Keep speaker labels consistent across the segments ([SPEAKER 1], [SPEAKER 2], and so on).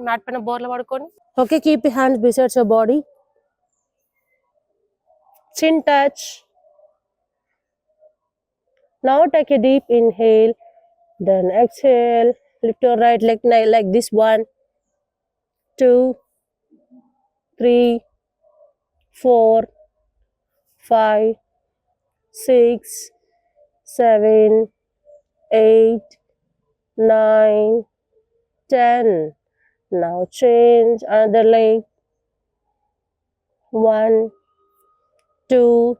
[SPEAKER 1] Mat పైన బోర్ల పడుకోండి. Okay, keep your hands beside your body. Chin touch. Now take a deep inhale, then exhale. Lift your right leg like this. 1, 2, 3, 4, 5, 6, 7, 8, 9, 10. Now change another leg. 1, 2,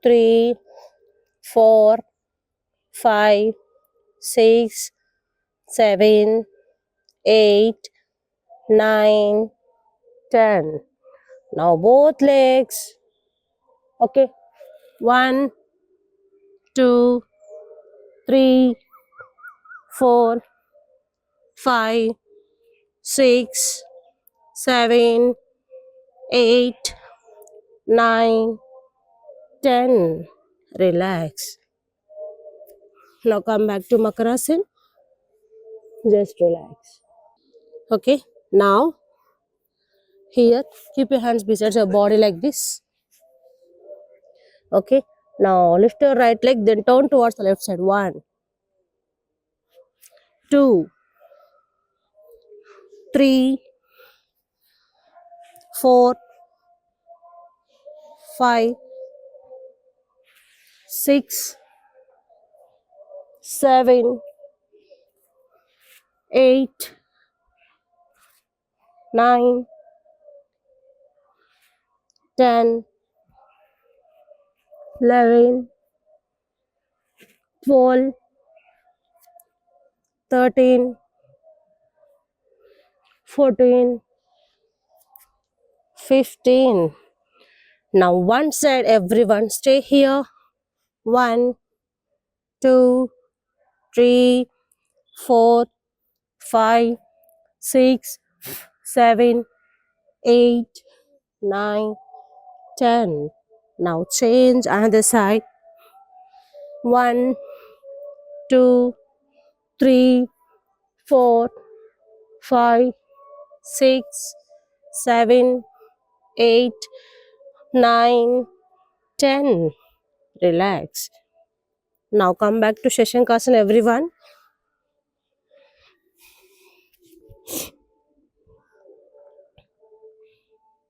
[SPEAKER 1] 3, 4, 5, 6, 7, 8, 9, 10. Now both legs. Okay. 1, 2, 3, 4, 5, 6, 7, 8, 9, 10. Relax. Now come back to Makarasana. Just relax. Okay. Now here keep your hands beside your body like this. Okay. Now lift your right leg, then turn towards the left side. 1, 2, 3, 4, 5, 6, 7, 8, 9, 10, 11, 12, 13, 14, 15. Now one side, everyone stay here. 1, 2, 3, 4, 5, 6, 7, 8, 9, 10. Now change another side. 1, 2, 3, 4, 5, 6, 7, 8, 9, 10. Relax. Now come back to Shashankasana, everyone.